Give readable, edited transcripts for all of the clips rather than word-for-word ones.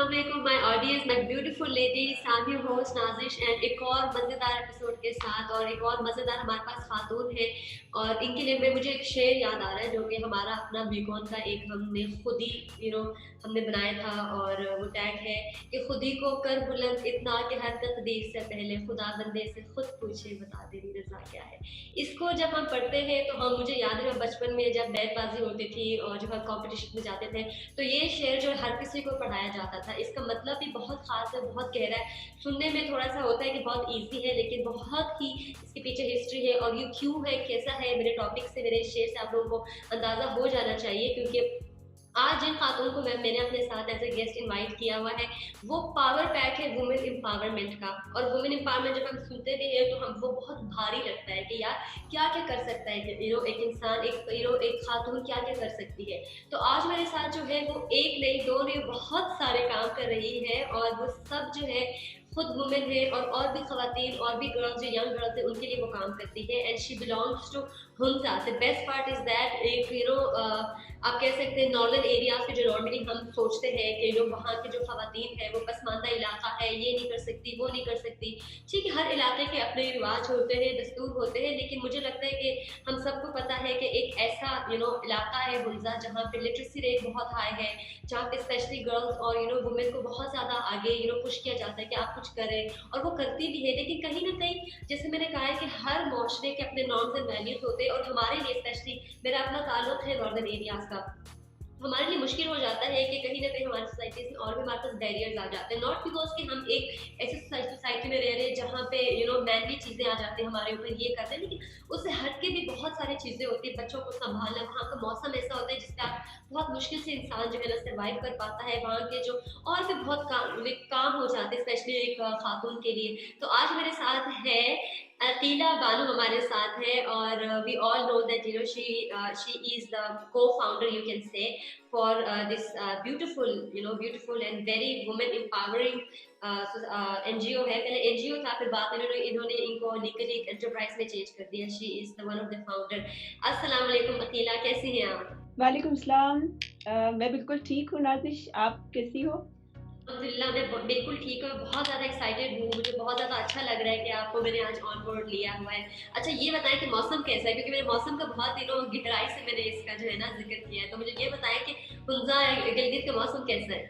अस्सलाम वालेकुम my audience, my beautiful ladies, I am your host Nazish and एक और मज़ेदार एपिसोड के साथ और एक और मज़ेदार हमारे पास खातून है। और इनके लिए मुझे एक शेर याद आ रहा है जो कि हमारा अपना बीकॉन का एक हमने खुद ही हमने बनाया था। और वो टैग है कि खुद ही को कर बुलंद इतना कि हर तकदीर से पहले खुदा बंदे से खुद पूछे बता तेरी रजा क्या है। इसको जब हम पढ़ते हैं तो हम मुझे याद है बचपन में जब बैतबाजी होती थी और जब हम कॉम्पिटिशन में जाते थे तो ये शेर जो हर किसी को पढ़ाया जाता था। इसका मतलब भी बहुत ख़ास है, बहुत गहरा है। सुनने में थोड़ा सा होता है कि बहुत इजी है, लेकिन बहुत ही इसके पीछे हिस्ट्री है और ये क्यों है, कैसा है। मेरे टॉपिक से, मेरे शेर से आप लोगों को अंदाज़ा हो जाना चाहिए, क्योंकि आज जिन खातून को मैंने अपने साथ एज ए गेस्ट इनवाइट किया हुआ है वो पावर पैक है वुमेन एम्पावरमेंट का। और वुमेन एम्पावरमेंट जब हम सुनते भी हैं तो हमको बहुत भारी लगता है कि यार क्या क्या कर सकता है एक इंसान, एक खातून क्या क्या कर सकती है। तो आज मेरे साथ जो है वो एक नहीं दो नहीं बहुत सारे काम कर रही है और वो सब जो है खुद वुमेन है और भी खवातीन और भी गर्ल्स जो यंग गर्ल्स है उनके लिए वो काम करती है। And she belongs to Hunza. The best part is that एक आप कह सकते हैं नॉर्दर्न एरियाज के जो नॉर्मली हम सोचते हैं कि वहाँ के जो खवातीन है वो पसमानदा इलाका है, ये नहीं कर सकती वो नहीं कर सकती। ठीक है, हर इलाके के अपने रिवाज होते हैं, दस्तूर होते हैं, लेकिन मुझे लगता है कि हम सबको पता है कि एक ऐसा इलाका है हुंजा जहाँ पे लिटरेसी रेट बहुत हाई है, जहाँ पे स्पेशली गर्ल्स और वुमेन को बहुत ज़्यादा आगे पुश किया जाता है कि आप कुछ करें, और वो करती भी है। लेकिन कहीं ना कहीं जैसे मैंने कहा है कि हर माशरे के अपने नॉर्म्स एंड वैल्यूज होते हैं, और हमारे लिए स्पेशली मेरा अपना ताल्लुक है नॉर्दर्न एरियाज का, हमारे लिए मुश्किल हो जाता है कि कहीं ना कहीं हमारी सोसाइटीज में और भी हमारे पास बैरियर्स आ जाते हैं। नॉट बिकॉज कि हम एक ऐसी सोसाइटी में रह रहे हैं जहाँ पे मैनली चीज़ें आ जाती हैं हमारे ऊपर, ये करते हैं, लेकिन उससे हट के भी बहुत सारी चीज़ें होती है। बच्चों को संभालना, वहाँ का मौसम ऐसा होता है जिससे आप बहुत मुश्किल से इंसान जो है ना सर्वाइव कर पाता है। वहाँ के जो और भी बहुत काम हो जाते हैं स्पेशली एक खातून के लिए। तो आज मेरे साथ है अतीला बानो हमारे साथ है, और we all know that she is the co-founder you can say for this beautiful and very women empowering NGO है। पहले NGO था, फिर बाद में इन्होंने इनको लीगली एक एंटरप्राइज में चेंज कर दिया। She is the one of the founder. अस्सलाम वालेकुम अतीला, कैसी हैं आप? वालेकुम सलाम। मैं बिल्कुल ठीक हूँ नाजिश, आप कैसी हो? अल्हम्दुलिल्लाह मैं बिल्कुल ठीक हूँ, बहुत ज़्यादा एक्साइटेड हूँ, मुझे बहुत ज़्यादा अच्छा लग रहा है कि आपको मैंने आज ऑन बोर्ड लिया हुआ है। अच्छा ये बताएं कि मौसम कैसा है, क्योंकि मेरे मौसम का बहुत गहराई से मैंने इसका जो है ना जिक्र किया है, तो मुझे ये बताएं कि हुंजा गिलगित का मौसम कैसा है?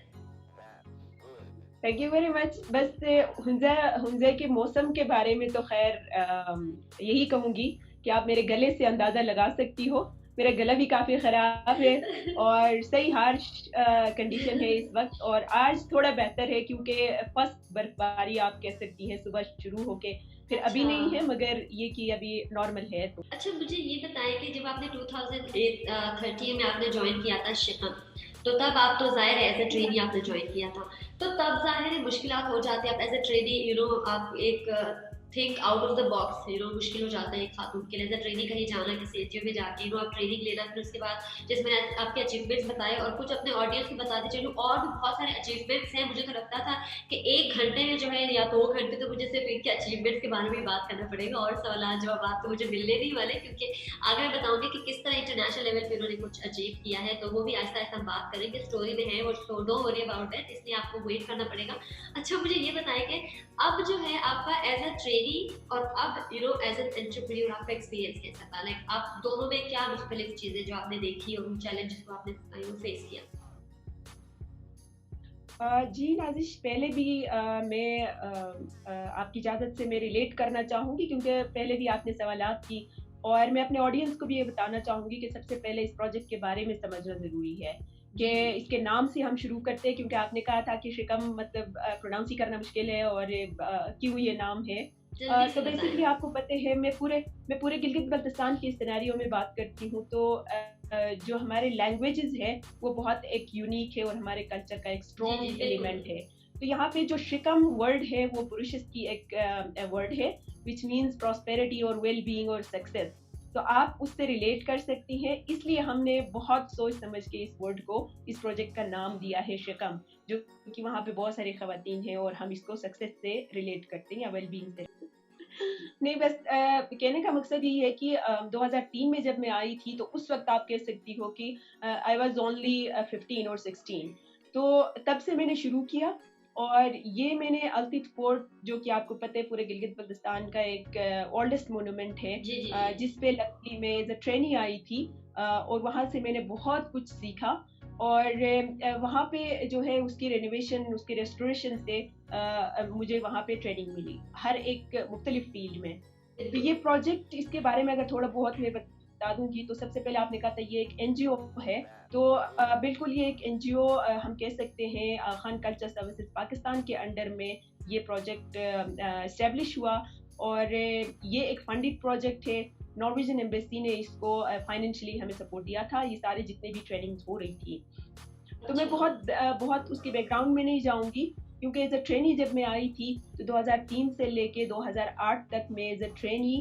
Thank you very much. बस हुंजा के मौसम के बारे में तो खैर यही कहूँगी कि आप मेरे गले से अंदाज़ा लगा सकती हो। मेरा गला भी काफ़ी ख़राब है और सही हार्श कंडीशन है इस वक्त, और आज थोड़ा बेहतर है क्योंकि फर्स्ट बर्फबारी आप कह सकती हैं सुबह शुरू होके, फिर अभी अच्छा नहीं है मगर ये कि अभी नॉर्मल है। तो अच्छा मुझे ये बताएं कि जब आपने 2013 में आपने ज्वाइन किया था शिकम, तो तब आप तो जाहिर है एज ए ट्रेनी आपने ज्वाइन किया था, तो तब जाहिर है मुश्किलात हो जाती है। आप एज ए ट्रेनी आप एक think out of the box मुश्किल हो जाता है एक खातून के लिए एज ए ट्रेनिंग कहीं जाना, किसी एनजीओ में जाके आप ट्रेनिंग लेना, फिर उसके बाद जैसे मैंने आपके अचीवमेंट्स बताए और कुछ अपने ऑडियंस को बताते चलूँ, और भी बहुत सारे अचीवमेंट्स हैं। मुझे तो लगता था कि एक घंटे में जो है या 2 घंटे तो मुझे सिर्फ इनके अचीवमेंट्स के बारे में बात करना पड़ेगा, और सवाल जवाब तो मुझे मिलने नहीं वाले, क्योंकि आगे मैं बताऊंगी कि किस तरह इंटरनेशनल लेवल पे उन्होंने कुछ अचीव किया है, तो वो भी आहिस्ता आहिस्ता हम बात करेंगे। स्टोरी में है वो, so don't worry about that, इसलिए आपको वेट करना पड़ेगा। अच्छा मुझे ये बताएं कि अब जो है आपका एज अ ट्रेनी और अब एज एन एंटरप्रेन्योर आपका एक्सपीरियंस कैसा था? लाइक आप दोनों में क्या मुख्तलिफ चीजें जो आपने देखी और उन चैलेंजेस को आपने फेस किया? जी नाजिश, पहले भी मैं आपकी इजाज़त से मैं रिलेट करना चाहूँगी क्योंकि पहले भी आपने सवालात की, और मैं अपने ऑडियंस को भी ये बताना चाहूँगी कि सबसे पहले इस प्रोजेक्ट के बारे में समझना ज़रूरी है कि इसके नाम से हम शुरू करते हैं, क्योंकि आपने कहा था कि शिकम मतलब प्रोनाउंस ही करना मुश्किल है और क्यों ये नाम है। तो बेसिकली आपको पता है मैं पूरे गिलगित बल्तिस्तान की सिनेरियो में बात करती हूँ। तो जो हमारे लैंग्वेजेस है वो बहुत एक यूनिक है और हमारे कल्चर का एक स्ट्रॉन्ग एलिमेंट है। तो यहाँ पे जो शिकम वर्ड है वो पुरुष की एक वर्ड है विच मीन्स प्रॉस्पेरिटी और वेल बीइंग और सक्सेस। तो आप उससे रिलेट कर सकती हैं, इसलिए हमने बहुत सोच समझ के इस वर्ड को, इस प्रोजेक्ट का नाम दिया है शिकम, जो कि वहाँ पे बहुत सारी खवातीन हैं और हम इसको सक्सेस से रिलेट करते हैं या वेल बीइंग से। नहीं, बस कहने का मकसद यही है कि 2003 में जब मैं आई थी तो उस वक्त आप कह सकती हो कि आई वाज ओनली 15 और 16। तो तब से मैंने शुरू किया, اور یہ میں نے التت فورٹ جو کہ آپ کو پتہ ہے پورے گلگت بلتستان کا ایک اولڈسٹ مونومنٹ ہے، جس پہ لکلی میں ایز اے ٹرینی آئی تھی، اور وہاں سے میں نے بہت کچھ سیکھا، اور وہاں پہ جو ہے اس کی رینوویشن، اس کی ریسٹوریشن سے مجھے وہاں پہ ٹریننگ ملی ہر ایک مختلف فیلڈ میں. تو یہ پروجیکٹ، اس کے بارے میں اگر تھوڑا بہت میں بتا دوں گی، تو سب سے پہلے آپ نے کہا تھا یہ ایک این جی او ہے. تو بالکل یہ ایک این جی او ہم کہہ سکتے ہیں. خان کلچر سروسز پاکستان کے انڈر میں یہ پروجیکٹ اسٹیبلش ہوا، اور یہ ایک فنڈڈ پروجیکٹ ہے. نارویجن ایمبیسی نے اس کو فائنینشلی ہمیں سپورٹ دیا تھا، یہ سارے جتنے بھی ٹریننگز ہو رہی تھی. تو میں بہت اس کے بیک گراؤنڈ میں نہیں جاؤں گی، کیونکہ ایز اے ٹرینی جب میں آئی تھی تو 2003 سے لے کے 2008 تک میں as a trainee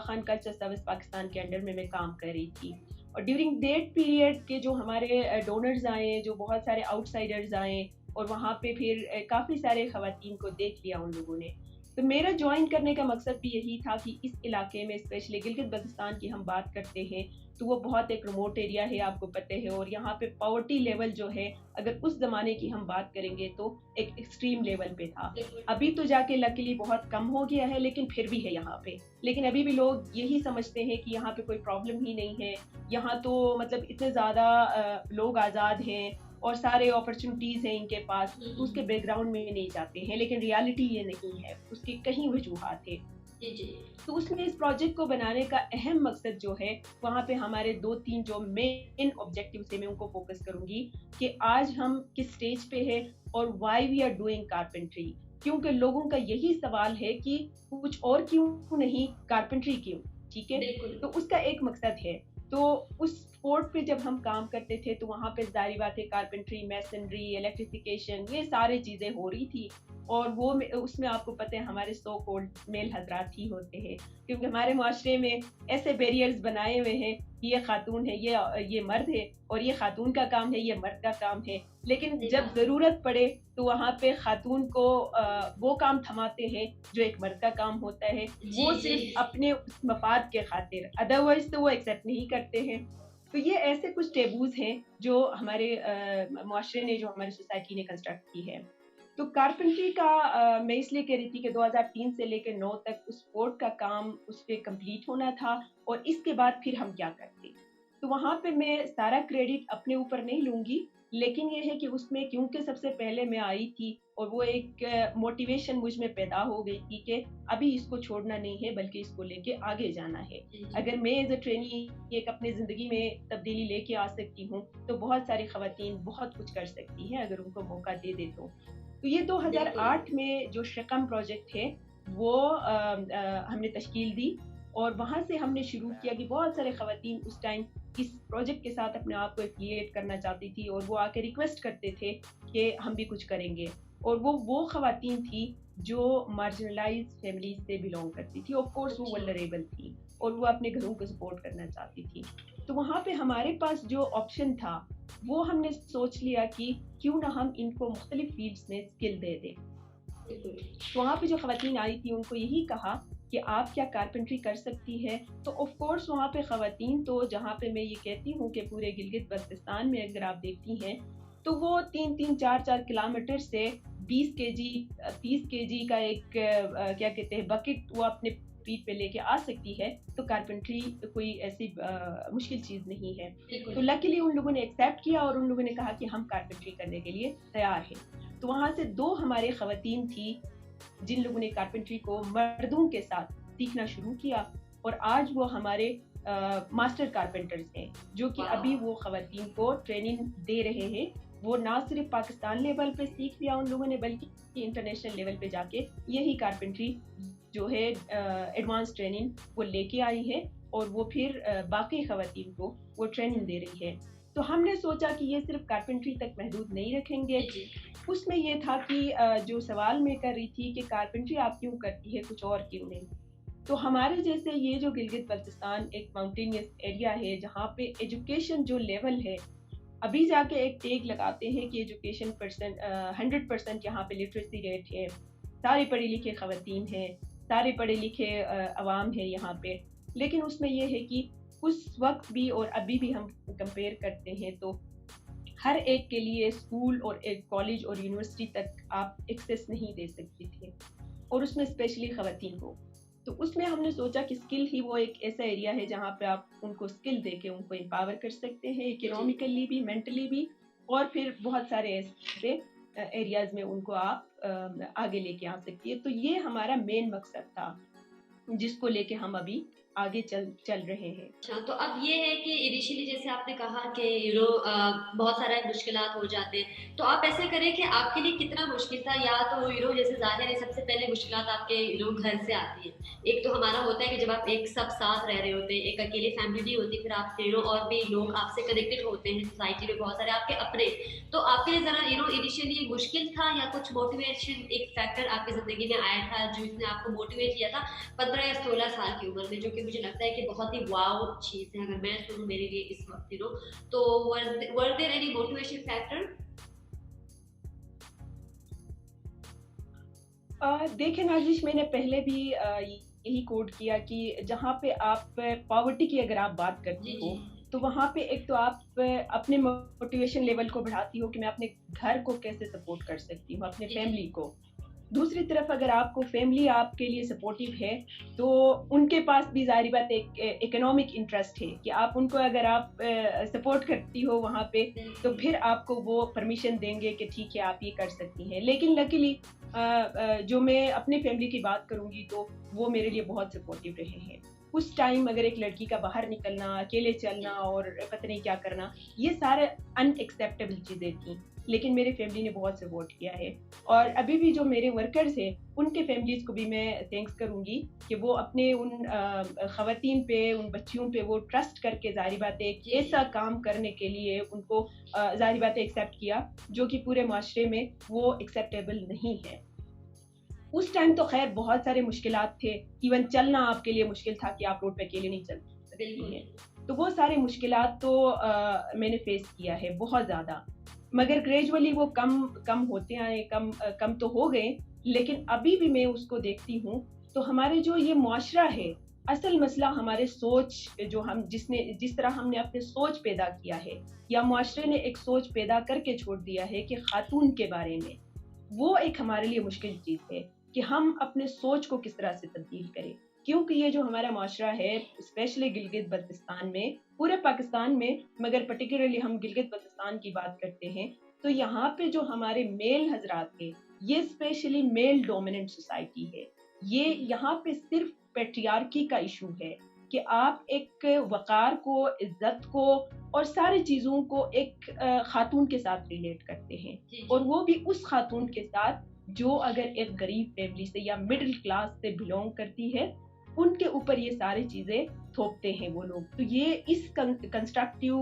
Khan culture service Pakistan کے انڈر میں کام کر رہی تھی. اور ڈیورنگ دیٹ پیریڈ کے جو ہمارے ڈونرز آئے، جو بہت سارے آؤٹ سائڈرز آئے، اور وہاں پہ پھر کافی سارے خواتین کو دیکھ لیا ان لوگوں نے. تو میرا جوائن کرنے کا مقصد بھی یہی تھا کہ اس علاقے میں، اسپیشلی گلگت بلتستان کی ہم بات کرتے ہیں تو وہ بہت ایک ریموٹ ایریا ہے، آپ کو پتہ ہے، اور یہاں پہ پاورٹی لیول جو ہے، اگر اس زمانے کی ہم بات کریں گے تو ایک ایکسٹریم لیول پہ تھا. ابھی تو جا کے لکیلی بہت کم ہو گیا ہے، لیکن پھر بھی ہے یہاں پہ. لیکن ابھی بھی لوگ یہی سمجھتے ہیں کہ یہاں پہ کوئی پرابلم ہی نہیں ہے، یہاں تو مطلب اتنے زیادہ لوگ آزاد ہیں اور سارے اپرچونٹیز ہیں ان کے پاس، اس کے بیک گراؤنڈ میں نہیں جاتے ہیں. لیکن ریالٹی یہ نہیں ہے، اس کی کہیں وجوہات ہے. تو اس میں اس پروجیکٹ کو بنانے کا اہم مقصد جو ہے، وہاں پہ ہمارے 2-3 جو مین آبجیکٹیو سے میں ان کو فوکس کروں گی کہ آج ہم کس سٹیج پہ ہے اور why we are doing carpentry. کیونکہ لوگوں کا یہی سوال ہے کہ کچھ اور کیوں نہیں، کارپینٹری کیوں؟ ٹھیک ہے، تو اس کا ایک مقصد ہے. تو اس فورٹ پہ جب ہم کام کرتے تھے تو وہاں پہ ظاہری بات ہے کارپینٹری، میسنری، الیکٹریفیکیشن، یہ سارے چیزیں ہو رہی تھی. اور وہ اس میں آپ کو پتہ ہے ہمارے سو کولڈ میل حضرات ہی ہوتے ہیں، کیونکہ ہمارے معاشرے میں ایسے بیریئرز بنائے ہوئے ہیں، یہ خاتون ہے، یہ مرد ہے، اور یہ خاتون کا کام ہے، یہ مرد کا کام ہے. لیکن جب ضرورت پڑے تو وہاں پہ خاتون کو وہ کام تھماتے ہیں جو ایک مرد کا کام ہوتا ہے، وہ صرف اپنے مفاد کے خاطر، ادروائز تو وہ ایکسیپٹ نہیں کرتے ہیں. تو یہ ایسے کچھ ٹیبوز ہیں جو ہمارے معاشرے نے، جو ہماری سوسائٹی نے کنسٹرکٹ کی ہے. تو کارپینٹری کا میں اس لیے کہہ رہی تھی کہ 2003 سے لے کے 2009 تک اس فورٹ کا کام اس پہ کمپلیٹ ہونا تھا، اور اس کے بعد پھر ہم کیا کرتے. تو وہاں پہ میں سارا کریڈٹ اپنے اوپر نہیں لوں گی، لیکن یہ ہے کہ اس میں کیونکہ سب سے پہلے میں آئی تھی، اور وہ ایک موٹیویشن مجھ میں پیدا ہو گئی تھی کہ ابھی اس کو چھوڑنا نہیں ہے، بلکہ اس کو لے کے آگے جانا ہے. اگر میں ایز اے ٹرینی ایک اپنی زندگی میں تبدیلی لے کے آ سکتی ہوں تو بہت ساری خواتین بہت کچھ کر سکتی ہیں اگر ان کو موقع دے دے تو. تو یہ 2008 میں جو شقم پروجیکٹ ہے وہ ہم نے تشکیل دی، اور وہاں سے ہم نے شروع کیا کہ بہت سارے خواتین اس ٹائم اس پروجیکٹ کے ساتھ اپنے آپ کو ایفیلیٹ کرنا چاہتی تھی، اور وہ آ کے ریکویسٹ کرتے تھے کہ ہم بھی کچھ کریں گے. اور وہ خواتین تھی جو مارجنلائز فیملیز سے بلونگ کرتی تھی، آف کورس وہ ولنریبل تھی، اور وہ اپنے گھروں کو سپورٹ کرنا چاہتی تھی. تو وہاں پہ ہمارے پاس جو آپشن تھا وہ ہم نے سوچ لیا کہ کیوں نہ ہم ان کو مختلف فیلڈز میں اسکل دے دیں. تو وہاں پہ جو خواتین آئی تھی ان کو یہی کہا کہ آپ کیا کارپینٹری کر سکتی ہے. تو آف کورس وہاں پہ خواتین تو، جہاں پہ میں یہ کہتی ہوں کہ پورے گلگت بلتستان میں اگر آپ دیکھتی ہیں تو وہ 3-4 کلومیٹر سے 20 کے جی 30 کے جی کا ایک کیا کہتے ہیں بکٹ وہ اپنے پیٹ پہ لے کے آ سکتی ہے. تو کارپینٹری کوئی ایسی مشکل چیز نہیں ہے. تو لکیلی ان لوگوں نے ایکسیپٹ کیا، اور ان لوگوں نے کہا کہ ہم کارپینٹری کرنے کے لیے تیار ہیں. تو وہاں سے 2 ہمارے خواتین تھی جن لوگوں نے کارپینٹری کو مردوں کے ساتھ سیکھنا شروع کیا، اور آج وہ ہمارے ماسٹر کارپینٹرز ہیں جو کہ ابھی وہ خواتین کو ٹریننگ دے رہے ہیں. وہ نہ صرف پاکستان لیول پہ سیکھ لیا ان لوگوں نے، بلکہ انٹرنیشنل لیول پہ جا کے یہی کارپینٹری جو ہے ایڈوانس ٹریننگ وہ لے کے آئی ہے، اور وہ پھر باقی خواتین کو وہ ٹریننگ دے رہی ہے. تو ہم نے سوچا کہ یہ صرف کارپینٹری تک محدود نہیں رکھیں گے. اس میں یہ تھا کہ جو سوال میں کر رہی تھی کہ کارپینٹری آپ کیوں کرتی ہے، کچھ اور کیوں نہیں. تو ہمارے جیسے یہ جو گلگت بلتستان ایک ماؤنٹینیس ایریا ہے جہاں پہ ایجوکیشن جو لیول ہے، ابھی جا کے ایک ٹیگ لگاتے ہیں کہ ایجوکیشن 100% یہاں پہ لٹریسی ریٹ ہے، سارے پڑھے لکھے خواتین ہیں، سارے پڑھے لکھے عوام ہیں یہاں پہ. لیکن اس میں یہ ہے کہ اس وقت بھی اور ابھی بھی ہم کمپیئر کرتے ہیں تو हर एक के लिए स्कूल और एक कॉलेज और यूनिवर्सिटी तक आप एक्सेस नहीं दे सकते थे, और उसमें स्पेशली ख़वातीन को। तो उसमें हमने सोचा कि स्किल ही वो एक ऐसा एरिया है जहाँ पे आप उनको स्किल दे के उनको एम्पावर कर सकते हैं, इकोनॉमिकली भी, मेंटली भी, और फिर बहुत सारे ऐसे एरियाज में उनको आप आगे लेके आ सकती है। तो ये हमारा मेन मकसद था जिसको लेके हम अभी आगे चल रहे हैं। अच्छा, तो अब ये है कि इनिशियली जैसे आपने कहा कि बहुत सारे मुश्किलात हो जाते हैं, तो आप ऐसे करें कि आपके लिए कितना मुश्किल था, या तो जैसे ज़ाहिर है सबसे पहले मुश्किलात आपके घर से आती है। एक तो हमारा होता है कि जब आप एक सब साथ रह रहे होते हैं, एक अकेली फैमिली नहीं होती, फिर आप और भी लोग आपसे कनेक्टेड होते हैं सोसाइटी में, बहुत सारे आपके अपने। तो आपके लिए ज़रा इनिशियली मुश्किल था, या कुछ मोटिवेशन एक फैक्टर आपकी ज़िंदगी में आया था जिसने आपको मोटिवेट किया था 15 या 16 साल की उम्र में, जो कि मुझे लगता है कि बहुत ही वाओ चीज़ है अगर मैं सुनूं मेरे लिए इस वक्त तो were there any motivation factor? देखें नाजिश, मैंने पहले भी यही कोट किया कि जहाँ पे आप पॉवर्टी की अगर आप बात करती हो, तो वहाँ पे एक तो आप अपने मोटिवेशन लेवल को बढ़ाती हो कि मैं अपने घर को कैसे सपोर्ट कर सकती हूँ, अपने फैमिली को। दूसरी तरफ अगर आपको फैमिली आपके लिए सपोर्टिव है, तो उनके पास भी ज़ाहिर बात एक इकोनॉमिक इंटरेस्ट है कि आप उनको अगर आप सपोर्ट करती हो वहाँ पे, तो फिर आपको वो परमिशन देंगे कि ठीक है आप ये कर सकती हैं। लेकिन लकीली जो मैं अपनी फैमिली की बात करूँगी तो वो मेरे लिए बहुत सपोर्टिव रहे हैं। उस टाइम अगर एक लड़की का बाहर निकलना, अकेले चलना और पता नहीं क्या करना, ये सारे अनएक्सेप्टेबल चीज़ें थी, लेकिन मेरे फैमिली ने बहुत सपोर्ट किया है। और अभी भी जो मेरे वर्कर्स हैं उनके फैमिलीज़ को भी मैं थैंक्स करूँगी कि वो अपने उन ख़वातीन पे, उन बच्चियों पे वो ट्रस्ट करके ज़ाहिर बात है एक ऐसा काम करने के लिए उनको ज़ाहिर बात है एक्सेप्ट किया जो कि पूरे माशरे में वो एक्सेप्टेबल नहीं है। उस टाइम तो खैर बहुत सारे मुश्किलात थे, इवन चलना आपके लिए मुश्किल था कि आप रोड पे अकेले नहीं चल सकती हैं। तो वो सारे मुश्किलात तो मैंने फेस किया है बहुत ज़्यादा, मगर ग्रेजुअली वो कम होते आए, कम तो हो गए, लेकिन अभी भी मैं उसको देखती हूँ। तो हमारे जो ये मुआशरा है, असल मसला हमारे सोच, जो हम जिस तरह हमने अपने सोच पैदा किया है, या मुआशरे ने एक सोच पैदा करके छोड़ दिया है कि खातून के बारे में, वो एक हमारे लिए मुश्किल चीज़ है कि हम अपने सोच को किस तरह से तब्दील करें। क्योंकि ये जो हमारा माशरा है, स्पेशली गिलगित बल्तिस्तान में, पूरे पाकिस्तान में, मगर पर्टिकुलरली हम गिलगित बल्तिस्तान की बात करते हैं, तो यहाँ पे जो हमारे मेल हजरात हैं, ये स्पेशली मेल डोमिनेंट सोसाइटी है। ये यहाँ पे सिर्फ पैट्रियार्की का इशू है कि आप एक वक़ार को, इज्जत को और सारी चीज़ों को एक खातून के साथ रिलेट करते हैं, और वो भी उस खातून के साथ जो अगर एक गरीब फैमिली से या मिडिल क्लास से बिलोंग करती है, उनके ऊपर ये सारी चीज़ें थोपते हैं वो लोग। तो ये इस कंस्ट्रक्टिव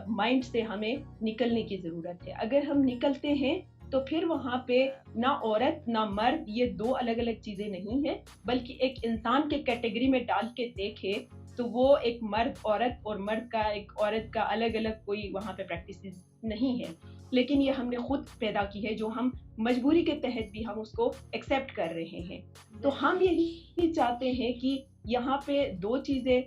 माइंड से हमें निकलने की ज़रूरत है। अगर हम निकलते हैं तो फिर वहाँ पे ना औरत ना मर्द, ये दो अलग अलग चीज़ें नहीं हैं, बल्कि एक इंसान के कैटेगरी में डाल के देखे तो वो एक मर्द औरत और मर्द का एक औरत का अलग अलग कोई वहाँ पे प्रैक्टिसेस नहीं है, लेकिन ये हमने खुद पैदा की है, जो हम मजबूरी के तहत भी हम उसको एक्सेप्ट कर रहे हैं। तो हम यही चाहते हैं कि यहाँ पे दो चीज़ें,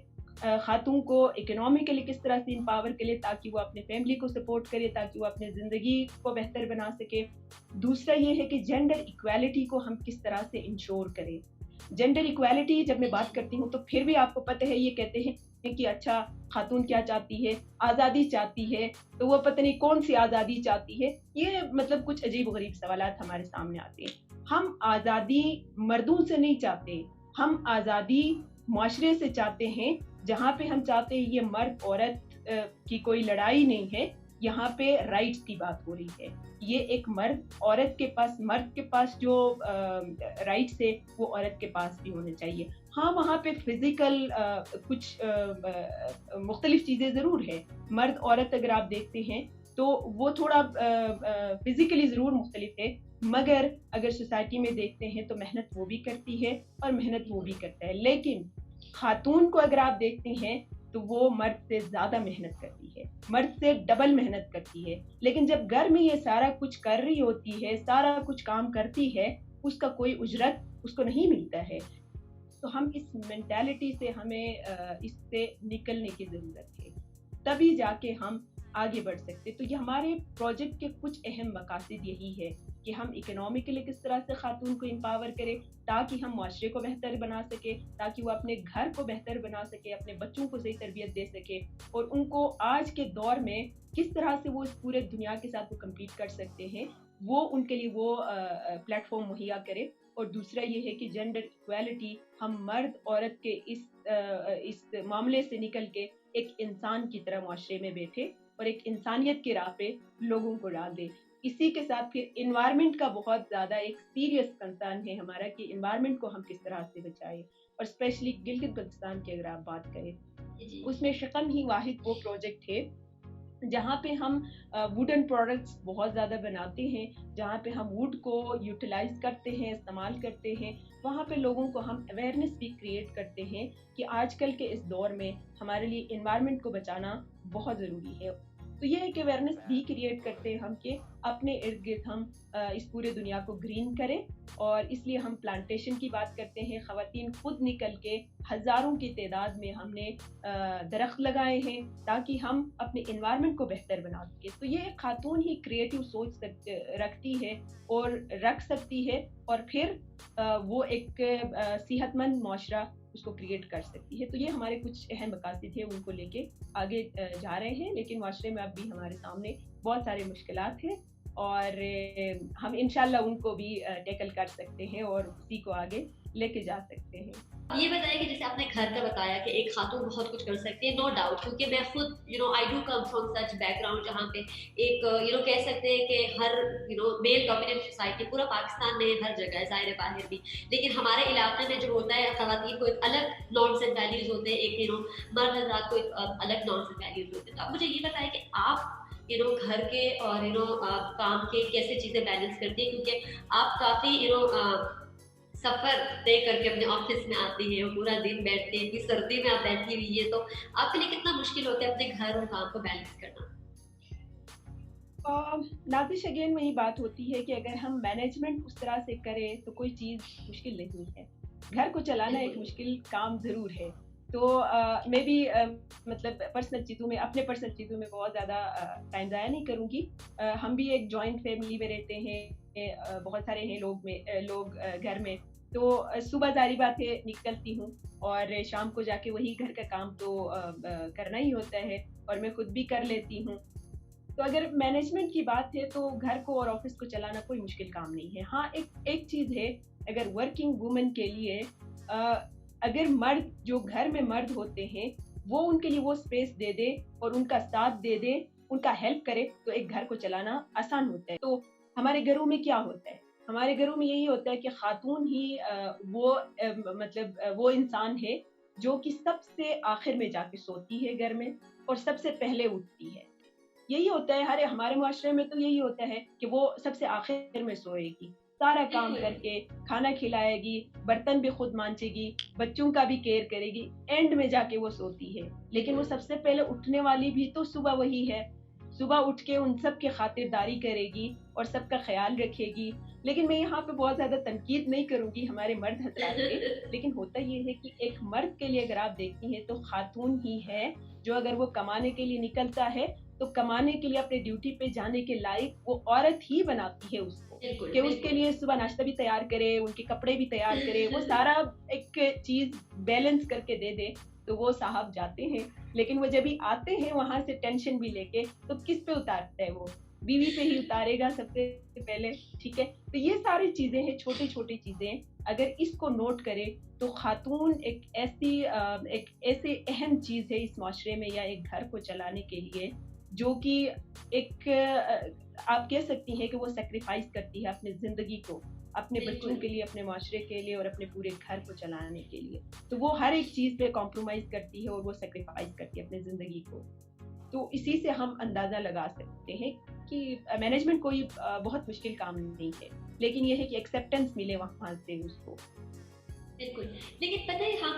खातून को इकोनॉमिकली किस तरह से एम्पावर करे ताकि वो अपने फैमिली को सपोर्ट करे, ताकि वो अपनी ज़िंदगी को बेहतर बना सके। दूसरा ये है कि जेंडर इक्वालिटी को हम किस तरह से इंश्योर करें। जेंडर इक्वालिटी जब मैं बात करती हूँ तो फिर भी आपको पता है, ये कहते हैं कि अच्छा खातून क्या चाहती है, आज़ादी चाहती है, तो वो पता नहीं कौन सी आज़ादी चाहती है। ये मतलब कुछ अजीब गरीब सवालात हमारे सामने आते हैं। हम आज़ादी मर्दों से नहीं चाहते, हम आज़ादी माशरे से चाहते हैं, जहाँ पे हम चाहते हैं ये मर्द औरत की कोई लड़ाई नहीं है, यहाँ पे राइट्स की बात हो रही है। ये एक मर्द के पास जो राइट्स है वो औरत के पास भी होने चाहिए। हाँ, वहाँ पे फिजिकल कुछ मुख्तलिफ चीज़ें ज़रूर है। मर्द औरत अगर आप देखते हैं तो वो थोड़ा फिजिकली ज़रूर मुख्तलिफ है, मगर अगर सोसाइटी में देखते हैं तो मेहनत वो भी करती है और मेहनत वो भी करता है। लेकिन खातून को अगर आप देखते हैं तो वो मर्द से ज़्यादा मेहनत करती है, मर्द से डबल मेहनत करती है। लेकिन जब घर में ये सारा कुछ कर रही होती है, सारा कुछ काम करती है, उसका कोई उजरत उसको नहीं मिलता है। तो हम इस मेंटालिटी से हमें इससे निकलने की ज़रूरत है, तभी जाके हम आगे बढ़ सकते। तो ये हमारे प्रोजेक्ट के कुछ अहम मकासद यही है कि हम इकोनॉमिकली किस तरह से खातून को एम्पावर करें ताकि हम माशरे को बेहतर बना सके, ताकि वो अपने घर को बेहतर बना सके, अपने बच्चों को सही तरबियत दे सके और उनको आज के दौर में किस तरह से वो इस पूरे दुनिया के साथ वो कम्पीट कर सकते हैं, वो उनके लिए वो प्लेटफॉर्म मुहैया करे। और दूसरा ये है कि जेंडर इक्वालिटी, हम मर्द औरत के इस मामले से निकल के एक इंसान की तरह माशरे में बैठे और एक इंसानियत के राह पे लोगों को डाल दे। इसी के साथ फिर इन्वायरमेंट का बहुत ज़्यादा एक सीरियस कंसर्न है हमारा कि इन्वायरमेंट को हम किस तरह से बचाएं। और स्पेशली गिलगित बल्तिस्तान की अगर आप बात करें, उसमें शकम ही वाहिद वो प्रोजेक्ट है जहाँ पे हम वुडन प्रोडक्ट्स बहुत ज़्यादा बनाते हैं, जहाँ पे हम वुड को यूटिलाइज करते हैं, इस्तेमाल करते हैं। वहाँ पे लोगों को हम अवेयरनेस भी क्रिएट करते हैं कि आजकल के इस दौर में हमारे लिए इन्वायरमेंट को बचाना बहुत ज़रूरी है। तो ये एक अवेयरनेस भी क्रिएट करते हैं हम कि अपने इर्द गिर्द हम इस पूरे दुनिया को ग्रीन करें। और इसलिए हम प्लांटेशन की बात करते हैं। ख़वातीन खुद निकल के हज़ारों की तादाद में हमने दरख्त लगाए हैं ताकि हम अपने इन्वायरमेंट को बेहतर बना सकें। तो ये खातून ही क्रिएटिव सोच रखती है और रख सकती है और फिर वो एक सेहतमंद माशरा उसको क्रिएट कर सकती है। तो ये हमारे कुछ अहम मकासद है, उनको लेके आगे जा रहे हैं। लेकिन माशरे में अब भी हमारे सामने बहुत सारे मुश्किलात हैं और हम इंशाल्लाह उनको भी टैकल कर सकते हैं और उसी को आगे लेके जा सकते हैं। ये बताया कि जैसे आपने घर का बताया कि एक खातून बहुत कुछ कर सकती है, नो डाउट, क्योंकि मैं खुद I do come from such background जहाँ पे एक कह सकते हैं कि हर मेल डोमिनेंट सोसाइटी पूरा पाकिस्तान में हर जगह है, ज़ाहिर बाहर भी, लेकिन हमारे इलाके में जो होता है खवातीन को एक अलग नॉर्म्स एंड वैल्यूज होते हैं, एक मर्द हज़रात को एक अलग नॉर्म्स एंड वैल्यूज होते हैं। तो आप मुझे ये बताएं कि आप घर के और काम के कैसे चीज़ें बैलेंस करती है, क्योंकि आप काफ़ी सफर तय करके अपने ऑफिस में आती है, पूरा दिन बैठते हैं, सर्दी में आप बैठी हुई है, तो आपके लिए कितना मुश्किल होता है अपने घर और काम को बैलेंस करना? नाजिश अगेन वही बात होती है कि अगर हम मैनेजमेंट उस तरह से करें तो कोई चीज़ मुश्किल नहीं है। घर को चलाना एक मुश्किल काम ज़रूर है। तो मैं भी मतलब पर्सनल चीज़ों में, अपने पर्सनल चीज़ों में बहुत ज़्यादा टाइम ज़ाया नहीं करूँगी। हम भी एक जॉइंट फैमिली में रहते हैं, बहुत सारे हैं लोग घर में। तो सुबह ज़ाहिर बात है निकलती हूँ और शाम को जाके वही घर का काम तो करना ही होता है और मैं खुद भी कर लेती हूँ। तो अगर मैनेजमेंट की बात है तो घर को और ऑफिस को चलाना कोई मुश्किल काम नहीं है। हाँ, एक चीज़ है, अगर वर्किंग वुमेन के लिए अगर मर्द, जो घर में मर्द होते हैं, वो उनके लिए वो स्पेस दे दे और उनका साथ दे दे, उनका हेल्प करे, तो एक घर को चलाना आसान होता है। तो हमारे घरों में क्या होता है, हमारे घरों में यही होता है कि खातून ही वो इंसान है जो कि सबसे आखिर में जाके सोती है घर में और सबसे पहले उठती है। यही होता है हमारे मुआशरे में, तो यही होता है कि वो सबसे आखिर में सोएगी, सारा काम करके खाना खिलाएगी, बर्तन भी खुद मांजेगी, बच्चों का भी केयर करेगी, एंड में जाके वो सोती है। लेकिन वो सबसे पहले उठने वाली भी तो सुबह वही है। सुबह उठ के उन सब की खातिरदारी करेगी और सबका ख्याल रखेगी। लेकिन मैं यहाँ पे बहुत ज़्यादा तनकीद नहीं करूँगी हमारे मर्द हज़रात के, लेकिन होता ये है कि एक मर्द के लिए अगर आप देखती हैं तो खातून ही है जो अगर वो कमाने के लिए निकलता है तो कमाने के लिए अपने ड्यूटी पे जाने के लायक वो औरत ही बनाती है उसको, कि उसके लिए सुबह नाश्ता भी तैयार करे, उनके कपड़े भी तैयार करे, वो सारा एक चीज़ बैलेंस करके दे दे। तो वो साहब जाते हैं, लेकिन वो जब भी आते हैं वहां से टेंशन भी लेके, तो किस पे उतारता है, वो बीवी पे ही उतारेगा सबसे पहले। ठीक है, तो ये सारी चीजें हैं, छोटी छोटी चीजें, अगर इसको नोट करें तो खातून एक ऐसे अहम चीज है इस माशरे में या एक घर को चलाने के लिए, जो कि एक आप कह सकती हैं कि वो सेक्रीफाइस करती है अपनी जिंदगी को, अपने बच्चों के लिए, अपने माशरे के लिए और अपने पूरे घर को चलाने के लिए। तो वो हर एक चीज़ पे कॉम्प्रोमाइज़ करती है और वो सेक्रीफाइस करती है अपनी ज़िंदगी को। तो इसी से हम अंदाज़ा लगा सकते हैं कि मैनेजमेंट कोई बहुत मुश्किल काम नहीं है, लेकिन ये है कि एक्सेप्टेंस मिले वहाँ से उसको। बिल्कुल, लेकिन पता है हम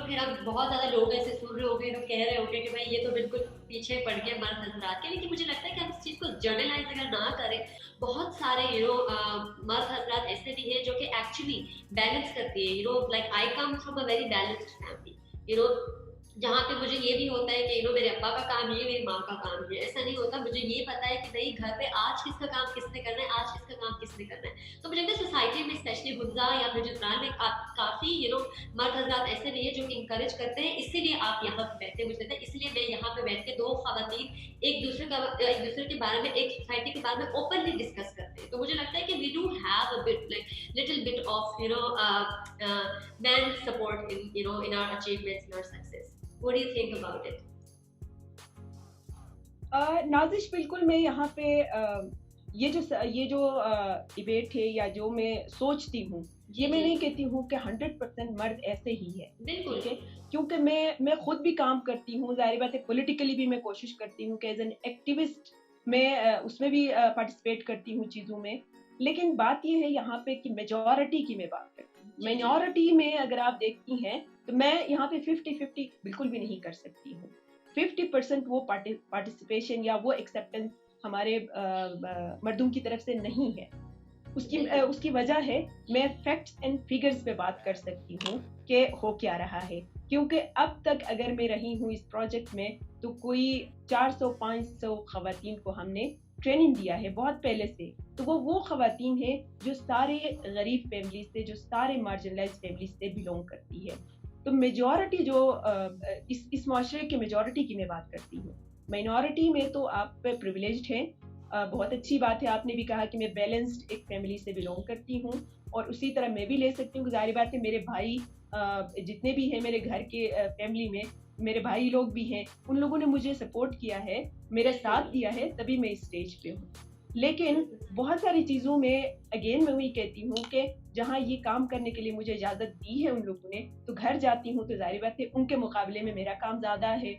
फिर हम बहुत ज़्यादा लोग ऐसे सुन रहे होंगे, लोग कह रहे होंगे कि भाई ये तो बिल्कुल पीछे पड़ गए मर्द हज़रात के। लेकिन मुझे लगता है कि हम इस चीज़ को जर्नलाइज अगर ना करें, बहुत सारे मर्द हज़रात ऐसे भी हैं जो कि एक्चुअली बैलेंस करती है। I come from a very balanced family. जहाँ पे मुझे ये भी होता है कि मेरे अब्बा का काम ये, मेरी माँ का काम ये, ऐसा नहीं होता। मुझे ये पता है कि भाई घर पे आज किसका काम किसने करना है, आज किसका काम किसने करना है। तो मुझे लगता है सोसाइटी में स्पेशली गुंजा या फिर जुत्रान में काफी मर्द हजरात ऐसे नहीं है जो कि इंकरेज करते हैं, इसीलिए आप यहाँ पे बैठे। मुझे लगता है इसलिए मैं यहाँ पे बैठ के दो खवातीन एक दूसरे के बारे में, एक सोसाइटी के बारे में ओपनली डिस्कस करते हैं। तो मुझे लगता है कि we do have a bit like little bit of man support in our achievements, in our success. What do you think about it? Nazish, बिल्कुल मैं यहाँ पे ये जो डिबेट है या जो मैं सोचती हूँ, ये मैं नहीं कहती हूँ कि 100% मर्द ऐसे ही है, बिल्कुल, ठीक है, क्योंकि मैं खुद भी काम करती हूँ, जाहिर बात है पॉलिटिकली भी मैं कोशिश करती हूँ कि एज एन एक्टिविस्ट मैं उसमें भी पार्टिसिपेट करती हूँ चीज़ों में। लेकिन बात ये है यहाँ पे कि मेजॉरिटी की मैं बात करती हूँ। माइनॉरिटी में अगर आप देखती हैं तो मैं यहाँ पे 50-50 बिल्कुल भी नहीं कर सकती हूँ। 50% वो पार्टिसिपेशन या वो एक्सेप्टेंस हमारे मर्दों की तरफ से नहीं है। उसकी वजह है, मैं फैक्ट्स एंड फिगर्स पे बात कर सकती हूँ कि हो क्या रहा है, क्योंकि अब तक अगर मैं रही हूँ इस प्रोजेक्ट में तो कोई 400-500 खवातीन को हमने ट्रेनिंग दिया है बहुत पहले से। तो वो खवातीन है जो सारे गरीब फैमिली से, जो सारे मार्जिनलाइज फैमिली से बिलोंग करती है। तो मेजॉरिटी जो इस माशरे के मेजॉरिटी की मैं बात करती हूँ। माइनॉरिटी में तो आप प्रिविलेज्ड हैं, बहुत अच्छी बात है। आपने भी कहा कि मैं बैलेंस्ड एक फैमिली से बिलोंग करती हूँ, और उसी तरह मैं भी ले सकती हूँ। जाहिर बात है मेरे भाई जितने भी हैं मेरे घर के फैमिली में, मेरे भाई लोग भी हैं, उन लोगों ने मुझे सपोर्ट किया है, मेरा साथ दिया है, तभी मैं इस स्टेज पे हूँ। लेकिन बहुत सारी चीज़ों में अगेन मैं वही कहती हूँ कि जहाँ ये काम करने के लिए मुझे इजाज़त दी है उन लोगों ने, तो घर जाती हूँ तो जाहिर बात है उनके मुकाबले में मेरा काम ज़्यादा है।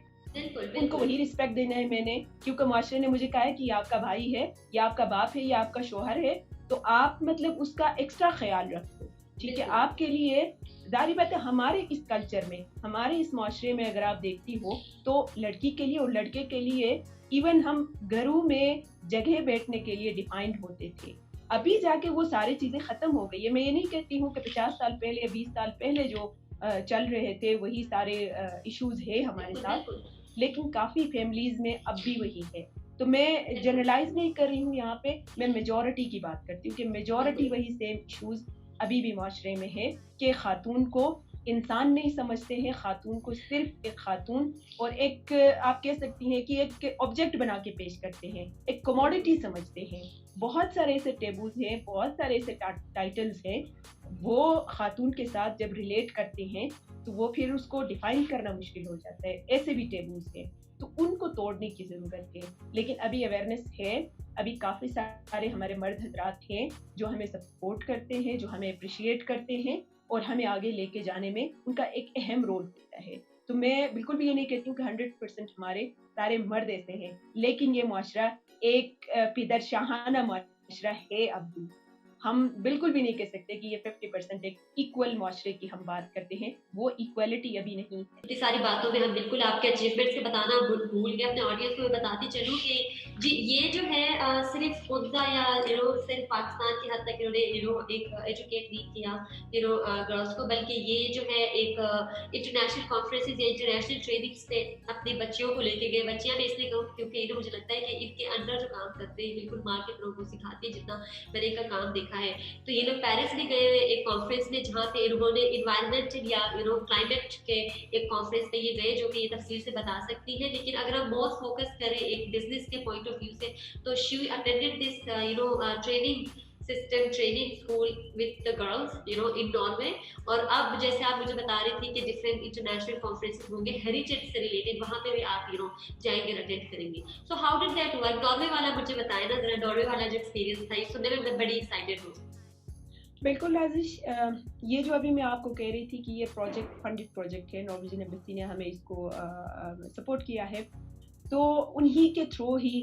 उनको वही रिस्पेक्ट देना है मैंने, क्योंकि माशरे ने मुझे कहा है कि ये आपका भाई है, या आपका बाप है, या आपका शोहर है, तो आप मतलब उसका एक्स्ट्रा ख्याल रखो, ठीक है। आपके लिए जाहिर बात है हमारे इस कल्चर में, हमारे इस माशरे में अगर आप देखती हो तो लड़की के लिए और लड़के के लिए इवन हम घरों में जगह बैठने के लिए डिफाइंड होते थे। अभी जाके वो सारी चीज़ें ख़त्म हो गई है। मैं ये नहीं कहती हूँ कि 50 साल पहले या 20 साल पहले जो चल रहे थे वही सारे इश्यूज है हमारे साथ, लेकिन काफ़ी फैमिलीज में अब भी वही है। तो मैं जनरलाइज नहीं कर रही हूँ यहाँ पे, मैं मेजॉरिटी की बात करती हूँ कि मेजॉरिटी वही सेम इश्यूज अभी भी माशरे में है कि खातून को इंसान नहीं समझते हैं, खातून को सिर्फ एक खातून और एक आप कह सकती हैं कि एक ऑब्जेक्ट बना के पेश करते हैं, एक कमोडिटी समझते हैं। बहुत सारे ऐसे टेबूज हैं, बहुत सारे ऐसे टाइटल्स हैं, वो खातून के साथ जब रिलेट करते हैं तो वो फिर उसको डिफाइन करना मुश्किल हो जाता है। ऐसे भी टेबूज हैं, तो उनको तोड़ने की ज़रूरत है। लेकिन अभी अवेयरनेस है, अभी काफ़ी सारे हमारे मर्द हजरात हैं जो हमें सपोर्ट करते हैं, जो हमें अप्रिशिएट करते हैं और हमें आगे लेके जाने में उनका एक अहम रोल होता है। तो मैं बिल्कुल भी ये नहीं कहती हूँ कि 100% हमारे सारे मर्द ऐसे हैं, लेकिन ये मुआशरा एक पिदरशाहाना मुआशरा है। अब भी हम बिल्कुल भी नहीं कह सकते कि ये 50% एक इक्वल मुआशरे की हम बात करते हैं, वो इक्वलिटी अभी नहीं है। इतनी सारी बातों में हम बिल्कुल आपके अचीवमेंट्स के बताना भूल गए। अपने ऑडियंस को बताती चलूँ कि जी ये जो है सिर्फ खुदा या सिर्फ पाकिस्तान की हद तक इन्होंने एक एजुकेट नहीं किया गर्ल्स को, बल्कि ये जो है एक इंटरनेशनल कॉन्फ्रेंसेस या इंटरनेशनल ट्रेनिंग से अपनी बच्चियों को लेके गए। बच्चियां मैं इसलिए कहूँ क्योंकि मुझे लगता है कि इनके अंदर जो काम करते हैं बिल्कुल मार्केट लोगों को सिखाती है, जितना मैंने इनका काम देखा है। तो ये लोग पेरिस भी गए हुए एक कॉन्फ्रेंस में, जहाँ पे इन्होंने इन्वायरमेंट या क्लाइमेट के एक कॉन्फ्रेंस में ये गए, जो कि ये तफसील से बता सकती है। लेकिन अगर हम बहुत फोकस करें एक बिजनेस के पॉइंट ऑफ व्यू से, तो she attended this training school with the girls in Norway. और अब जैसे आप मुझे बता रही थी कि डिफरेंट इंटरनेशनल कॉन्फ्रेंसेस होंगे हेरिटेज से रिलेटेड, वहाँ पे भी आप जाएंगे, अटेंड करेंगे। So how did that work? Norway वाला मुझे बताए ना जरा, नॉर्वे वाला जो एक्सपीरियंस था, ये सुनने में मैं बड़ी एक्साइटेड हूँ। बिल्कुल नाजिश, ये जो अभी मैं आपको कह रही थी कि ये प्रोजेक्ट फंडेड प्रोजेक्ट है, नॉर्वेजियन एम्बेसी ने हमें इसको सपोर्ट किया है, तो उन्हीं के थ्रू ही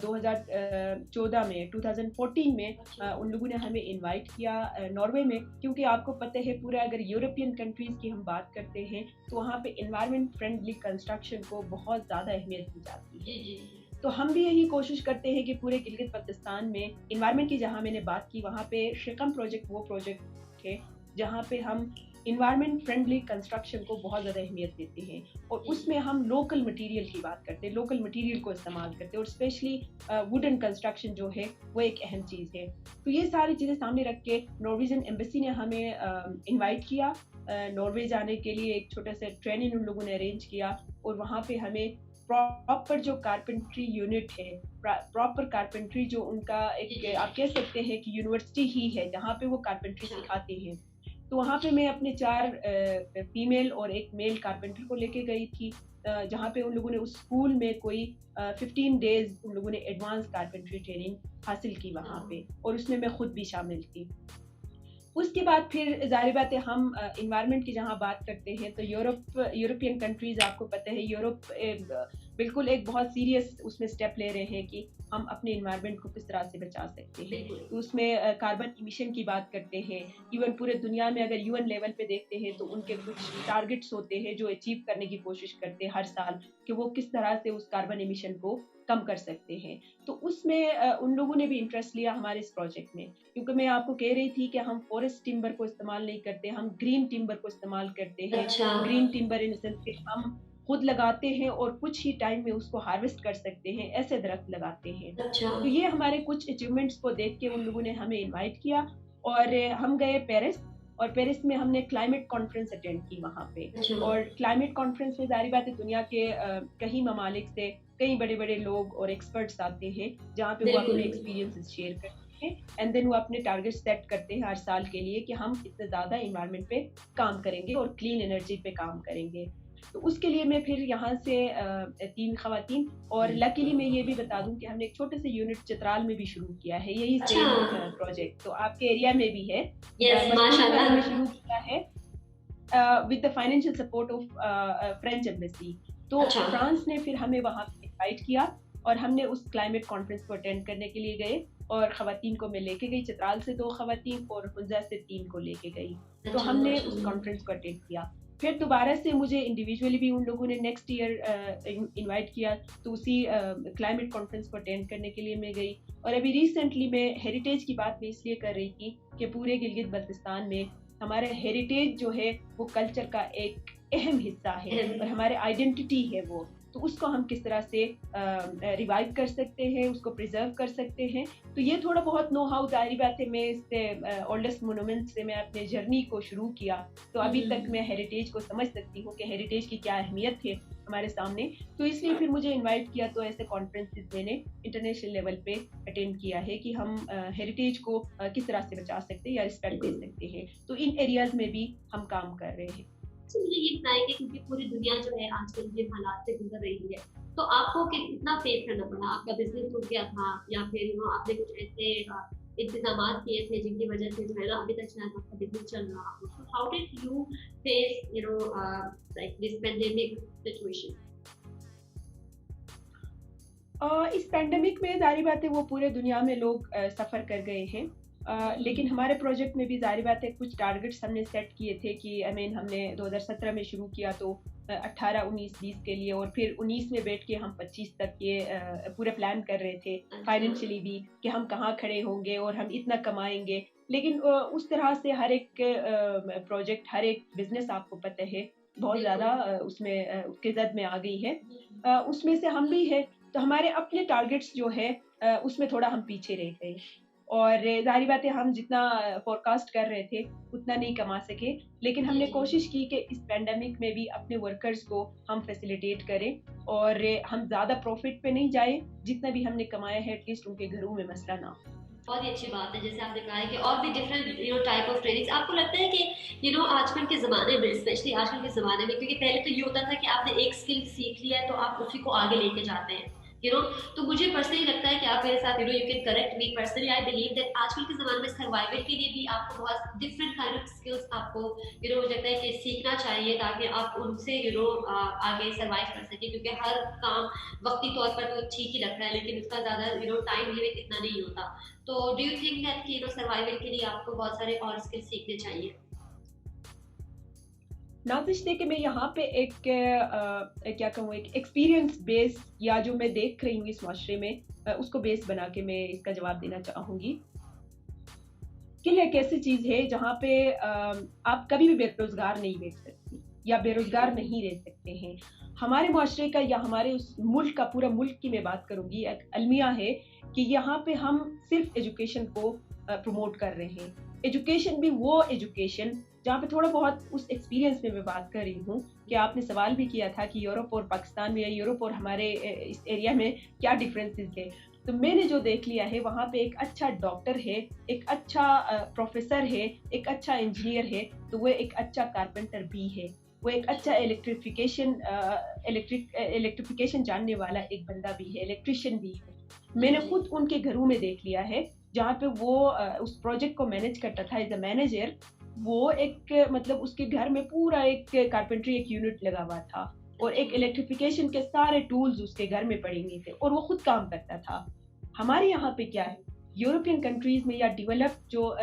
2014 में 2014 में उन लोगों ने हमें इनवाइट किया नॉर्वे में, क्योंकि आपको पता है पूरा अगर यूरोपियन कंट्रीज़ की हम बात करते हैं तो वहाँ पे एनवायरनमेंट फ्रेंडली कंस्ट्रक्शन को बहुत ज़्यादा अहमियत दी जाती है। तो हम भी यही कोशिश करते हैं कि पूरे गिलगित बल्तिस्तान में इन्वायरमेंट की जहाँ मैंने बात की, वहाँ पे शिकम प्रोजेक्ट वो प्रोजेक्ट है जहाँ पे हम environment friendly construction को बहुत ज़्यादा अहमियत देते हैं, और उसमें हम local material की बात करते हैं, local material को इस्तेमाल करते हैं, और especially wooden construction जो है वो एक अहम चीज़ है। तो ये सारी चीज़ें सामने रख के नॉर्वेजियन एम्बेसी ने हमें इनवाइट किया नॉर्वे जाने के लिए। एक छोटा सा ट्रेनिंग उन लोगों ने अरेंज किया, और वहाँ पे हमें प्रॉपर जो कारपेंट्री यूनिट है, प्रॉपर कारपेंट्री जो उनका एक आप कह सकते हैं कि यूनिवर्सिटी ही है जहाँ पे वो कारपेंट्री सिखाते हैं। तो वहाँ पे मैं अपने 4 फीमेल और एक मेल कारपेंटर को लेके गई थी, जहाँ पे उन लोगों ने उस स्कूल में कोई 15 डेज उन लोगों ने एडवांस कारपेंट्री ट्रेनिंग हासिल की वहाँ पे, और उसमें मैं खुद भी शामिल थी। उसके बाद फिर ज़ाहिर बात है हम इन्वायरमेंट की जहाँ बात करते हैं तो यूरोपियन कंट्रीज़ आपको पता है, यूरोप बिल्कुल एक बहुत सीरियस उसमें स्टेप ले रहे हैं कि हम अपने इन्वायरमेंट को किस तरह से बचा सकते हैं। तो उसमें कार्बन इमिशन की बात करते हैं। इवन पूरे दुनिया में अगर यूएन लेवल पे देखते हैं तो उनके कुछ टारगेट्स होते हैं जो अचीव करने की कोशिश करते हैं हर साल, कि वो किस तरह से उस कार्बन इमिशन को कम कर सकते हैं। तो उसमें उन लोगों ने भी इंटरेस्ट लिया हमारे इस प्रोजेक्ट में, क्योंकि मैं आपको कह रही थी कि हम फॉरेस्ट टिम्बर को इस्तेमाल नहीं करते, हम ग्रीन टिम्बर को इस्तेमाल करते हैं। ग्रीन टिम्बर इन सेंस कि हम खुद लगाते हैं और कुछ ही टाइम में उसको हार्वेस्ट कर सकते हैं, ऐसे दरख्त लगाते हैं। तो ये हमारे कुछ अचीवमेंट्स को देख के उन लोगों ने हमें इनवाइट किया, और हम गए पेरिस, और पेरिस में हमने क्लाइमेट कॉन्फ्रेंस अटेंड की वहाँ पे। और क्लाइमेट कॉन्फ्रेंस में जारी बात है दुनिया के कई ममालिक से कई बड़े बड़े लोग और एक्सपर्ट्स आते हैं, जहाँ पे वो अपने एक्सपीरियंसेस शेयर करते हैं, एंड देन वो अपने टारगेट सेट करते हैं हर साल के लिए कि हम इतने ज़्यादा इन्वायरमेंट पे काम करेंगे और क्लीन एनर्जी पे काम करेंगे। तो उसके लिए मैं फिर यहाँ से 3 खवातीन, और लकीली मैं ये भी बता दूं कि हमने एक छोटे से यूनिट चित्राल में भी शुरू किया है, यही सेम प्रोजेक्ट तो आपके एरिया में भी है। माशाल्लाह शुरू किया है with the financial support of French embassy. तो फ्रांस ने फिर हमें वहाँ इनवाइट किया, और हमने उस क्लाइमेट कॉन्फ्रेंस को अटेंड करने के लिए गए, और खवातीन को मैं लेके गई, चित्राल से 2 खवातीन और हुंजा से 3 को लेके गई। तो हमने उस कॉन्फ्रेंस को अटेंड किया। फिर दोबारा से मुझे इंडिविजुअली भी उन लोगों ने नेक्स्ट ईयर इनवाइट किया, तो उसी क्लाइमेट कॉन्फ्रेंस को अटेंड करने के लिए मैं गई। और अभी रिसेंटली मैं हेरिटेज की बात मैं इसलिए कर रही थी कि पूरे गिलगित बल्तिस्तान में हमारा हेरिटेज जो है वो कल्चर का एक अहम हिस्सा है और हमारे आइडेंटिटी है वो, तो उसको हम किस तरह से रिवाइव कर सकते हैं, उसको प्रिजर्व कर सकते हैं। तो ये थोड़ा बहुत नो हाउ, जाहिर बात है मैं इससे ओल्डेस्ट मोनूमेंट से मैं अपने जर्नी को शुरू किया, तो अभी तक मैं हेरिटेज को समझ सकती हूँ कि हेरिटेज की क्या अहमियत है हमारे सामने। तो इसलिए फिर मुझे इनवाइट किया, तो ऐसे कॉन्फ्रेंसेस मैंने इंटरनेशनल लेवल पे अटेंड किया है कि हम हेरिटेज को किस तरह से बचा सकते हैं या रिस्पेक्ट दे सकते हैं। तो इन एरियाज में भी हम काम कर रहे हैं। मुझे ये बताएंगे, क्योंकि पूरी दुनिया जो है आजकल ये हालात से गुजर रही है, तो आपको कितना फेस करना पड़ा? आपका बिजनेस टूट गया था, या फिर आपने कुछ ऐसे इंतजाम किए थे जिनकी वजह से जो है ना अभी तक शायद आपका बिजनेस चल रहा हो? तो how did you face like this pandemic situation? इस पेंडेमिक में जाहिर बात है वो पूरे दुनिया में लोग सफ़र कर गए हैं, लेकिन हमारे प्रोजेक्ट में भी जाहिर बात है कुछ टारगेट्स हमने सेट किए थे कि हमने 2017 में शुरू किया, तो 18, 19, 20 के लिए, और फिर 19 में बैठ के हम 25 तक ये पूरे प्लान कर रहे थे फाइनेंशियली भी कि हम कहाँ खड़े होंगे और हम इतना कमाएंगे। लेकिन उस तरह से हर एक प्रोजेक्ट, हर एक बिजनेस आपको पता है बहुत ज़्यादा उसमें उसके जद में आ गई है, उसमें से हम भी है। तो हमारे अपने टारगेट्स जो है उसमें थोड़ा हम पीछे रह गए, और जाहिर बात है हम जितना फोरकास्ट कर रहे थे उतना नहीं कमा सके, लेकिन हमने कोशिश की कि इस पेंडेमिक में भी अपने वर्कर्स को हम फैसिलिटेट करें और हम ज़्यादा प्रॉफिट पे नहीं जाए, जितना भी हमने कमाया है एटलीस्ट उनके घरों में मसला ना हो। बहुत ही अच्छी बात है, जैसे आपने कहा है कि और भी डिफरेंट टाइप ऑफ ट्रेनिंग्स। आपको लगता है कि आजकल के ज़माने में, स्पेशली आजकल के ज़माने में, क्योंकि पहले तो ये होता था कि आपने एक स्किल सीख लिया है तो आप उसी को आगे लेके जाते हैं, तो मुझे पर्सनली लगता है कि आप मेरे साथ you can correct me, personally I believe that आजकल के ज़माने में सर्वाइवल के लिए भी आपको बहुत डिफरेंट काइंड ऑफ स्किल्स आपको मुझे लगता है कि सीखना चाहिए, ताकि आप उनसे आगे सर्वाइव कर सकें, क्योंकि हर काम वक्ती तौर पर तो ठीक ही लगता है, लेकिन उसका ज़्यादा टाइम लिमिट इतना नहीं होता। तो डू यू थिंक दैट कि सर्वाइवल के लिए आपको बहुत सारे और स्किल्स सीखने चाहिए? नाज़िश दे कि मैं यहाँ पे एक क्या कहूँ, एक एक्सपीरियंस बेस या जो मैं देख रही हूँ इस माशरे में उसको बेस बना के मैं इसका जवाब देना चाहूँगी। स्किल एक ऐसी चीज है जहाँ पे आप कभी भी बेरोजगार नहीं बैठ सकती या बेरोजगार नहीं रह सकते हैं। हमारे मुआशरे का या हमारे उस मुल्क का, पूरा मुल्क की मैं बात करूंगी, एक अलमिया है कि यहाँ पे हम सिर्फ एजुकेशन को प्रमोट कर रहे हैं। एजुकेशन भी वो एजुकेशन जहाँ पे थोड़ा बहुत उस एक्सपीरियंस में मैं बात कर रही हूँ कि आपने सवाल भी किया था कि यूरोप और पाकिस्तान में या यूरोप और हमारे इस एरिया में क्या डिफरेंसेस है। तो मैंने जो देख लिया है, वहाँ पे एक अच्छा डॉक्टर है, एक अच्छा प्रोफेसर है, एक अच्छा इंजीनियर है, तो वो एक अच्छा कारपेंटर भी है, वो एक अच्छा इलेक्ट्रिफिकेशन जानने वाला एक बंदा भी है, इलेक्ट्रिशियन भी है। मैंने खुद उनके घरों में देख लिया है जहाँ पे वो उस प्रोजेक्ट को मैनेज करता था एज अ मैनेजर। वो एक मतलब उसके घर में पूरा एक कारपेंट्री एक यूनिट लगा हुआ था और एक इलेक्ट्रिफिकेशन के सारे टूल्स उसके घर में पड़े हुए थे और वो खुद काम करता था। हमारे यहाँ पे क्या है, यूरोपियन कंट्रीज में या डेवलप्ड जो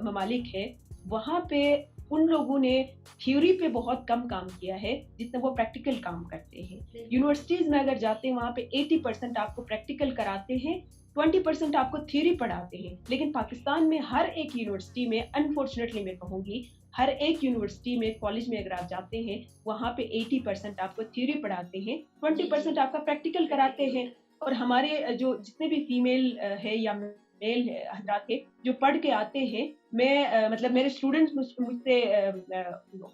ममालिक है, वहाँ पे उन लोगों ने थ्योरी पे बहुत कम काम किया है जितना वो प्रैक्टिकल काम करते हैं। यूनिवर्सिटीज में अगर जाते हैं, वहाँ पे 80% आपको प्रैक्टिकल कराते हैं, 20% आपको थ्योरी पढ़ाते हैं। लेकिन पाकिस्तान में हर एक यूनिवर्सिटी में, अनफॉर्चुनेटली मैं कहूँगी, हर एक यूनिवर्सिटी में, कॉलेज में अगर आप जाते हैं, वहाँ पे 80% आपको थ्योरी पढ़ाते हैं, 20% आपका प्रैक्टिकल कराते हैं। और हमारे जो जितने भी फीमेल है या मेल है हजरात है जो पढ़ के आते हैं, मैं मतलब मेरे स्टूडेंट्स मुझसे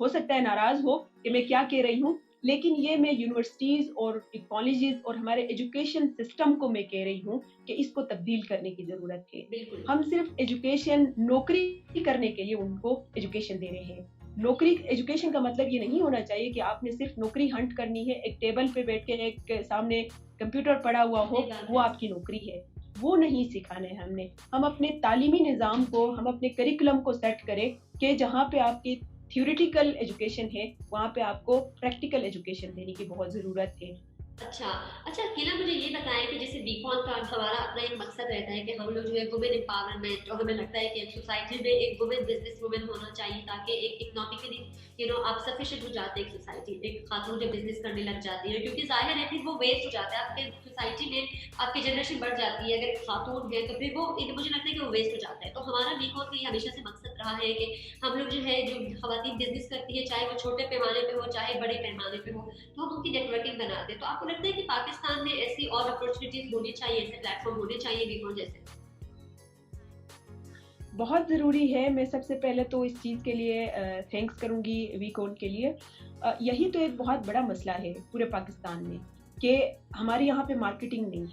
हो सकता है नाराज हो कि मैं क्या कह रही हूँ, लेकिन ये मैं यूनिवर्सिटीज और कॉलेजेस और हमारे एजुकेशन सिस्टम को मैं कह रही हूँ कि इसको तब्दील करने की जरूरत है। हम सिर्फ एजुकेशन नौकरी करने के लिए उनको एजुकेशन दे रहे हैं। नौकरी एजुकेशन का मतलब ये नहीं होना चाहिए कि आपने सिर्फ नौकरी हंट करनी है, एक टेबल पे बैठ के एक सामने कंप्यूटर पड़ा हुआ हो वो आपकी नौकरी है। वो नहीं सिखाना है हमने। हम अपने तालीमी निज़ाम को, हम अपने करिकुलम को सेट करें कि जहाँ पे आपकी थ्योरेटिकल एजुकेशन है, वहाँ पे आपको प्रैक्टिकल एजुकेशन देने की बहुत ज़रूरत है। अच्छा अच्छा कीला, मुझे ये बताएं कि जैसे बीकॉन का हमारा अपना एक मकसद रहता है कि हम लोग जो है वुमेन एम्पावरमेंट, और हमें लगता है कि एक सोसाइटी में एक वुमेन बिजनेस वुमेन होना चाहिए ताकि एक इकोनॉमिकली आप सफिशिएंट हो जाते हैं। एक सोसाइटी, एक खातून जब बिजनेस करने लग जाती है, क्योंकि जाहिर है फिर वो वेस्ट हो जाता है आपके सोसाइटी में, आपकी जनरेशन बढ़ जाती है। अगर एक खातून है तो फिर वो मुझे लगता है कि वो वेस्ट हो जाता है। तो हमारा बीकॉन का ये हमेशा से मकसद रहा है कि हम लोग जो है, जो खवातीन बिजनेस करती है, चाहे वो छोटे पैमाने पे हो चाहे बड़े पैमाने पे हो, तो हम उनकी नेटवर्किंग बनाते हैं। तो आपको लगता है कि पाकिस्तान में ऐसी और अपॉर्चुनिटीज होनी चाहिए, ऐसे प्लेटफॉर्म होने चाहिए बीकॉन जैसे? बहुत ज़रूरी है। मैं सबसे पहले तो इस चीज़ के लिए थैंक्स करूँगी वीकॉन के लिए। यही तो एक बहुत बड़ा मसला है पूरे पाकिस्तान में कि हमारे यहाँ पे मार्केटिंग नहीं है।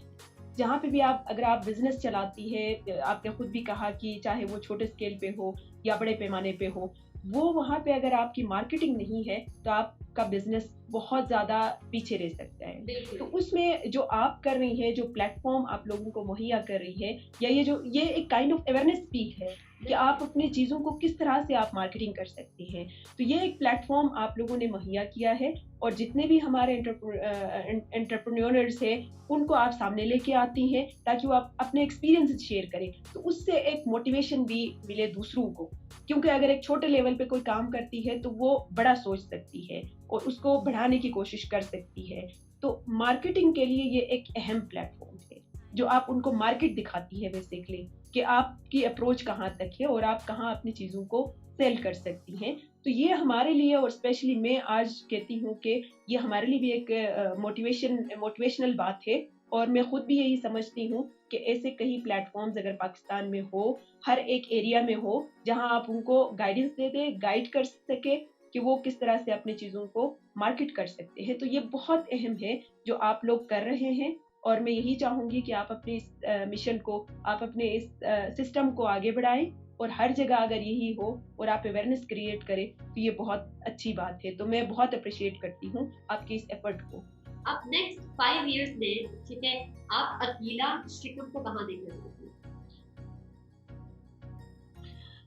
जहाँ पे भी आप, अगर आप बिजनेस चलाती है, आपने खुद भी कहा कि चाहे वो छोटे स्केल पे हो या बड़े पैमाने पे हो, वो वहाँ पे अगर आपकी मार्केटिंग नहीं है तो आपका बिजनेस बहुत ज़्यादा पीछे रह सकता है। तो उसमें जो आप कर रही है, जो प्लेटफॉर्म आप लोगों को मुहैया कर रही है, या ये एक काइंड ऑफ अवेयरनेस स्पीक है कि आप अपनी चीज़ों को किस तरह से आप मार्केटिंग कर सकती हैं। तो ये एक प्लेटफॉर्म आप लोगों ने मुहैया किया है और जितने भी हमारे एंटरप्रेन्योर्स हैं उनको आप सामने लेके आती हैं ताकि वो आप अपने एक्सपीरियंस शेयर करें। तो उससे एक मोटिवेशन भी मिले दूसरों को, क्योंकि अगर एक छोटे लेवल पे कोई काम करती है तो वो बड़ा सोच सकती है और उसको बढ़ाने की कोशिश कर सकती है। तो मार्केटिंग के लिए ये एक अहम प्लेटफॉर्म है जो आप उनको मार्केट दिखाती है बेसिकली कि आपकी अप्रोच कहाँ तक है और आप कहाँ अपनी चीज़ों को सेल कर सकती हैं। तो ये हमारे लिए, और स्पेशली मैं आज कहती हूँ कि ये हमारे लिए भी एक मोटिवेशनल बात है। और मैं खुद भी यही समझती हूँ कि ऐसे कई प्लेटफॉर्म्स अगर पाकिस्तान में हो, हर एक एरिया में हो, जहाँ आप उनको गाइडेंस दे दे, गाइड कर सके कि वो किस तरह से अपनी चीज़ों को मार्केट कर सकते हैं। तो ये बहुत अहम है जो आप लोग कर रहे हैं और मैं यही चाहूँगी कि आप अपने इस मिशन को, आप अपने इस सिस्टम को आगे बढ़ाएं और हर जगह अगर यही हो और आप अवेयरनेस क्रिएट करें तो ये बहुत अच्छी बात है। तो मैं बहुत अप्रिशिएट करती हूँ आपकी इस एफर्ट को। अब नेक्स्ट 5 इयर्स में, ठीक है, आप अकीला शिकम को कहाँ देखना चाहते हैं?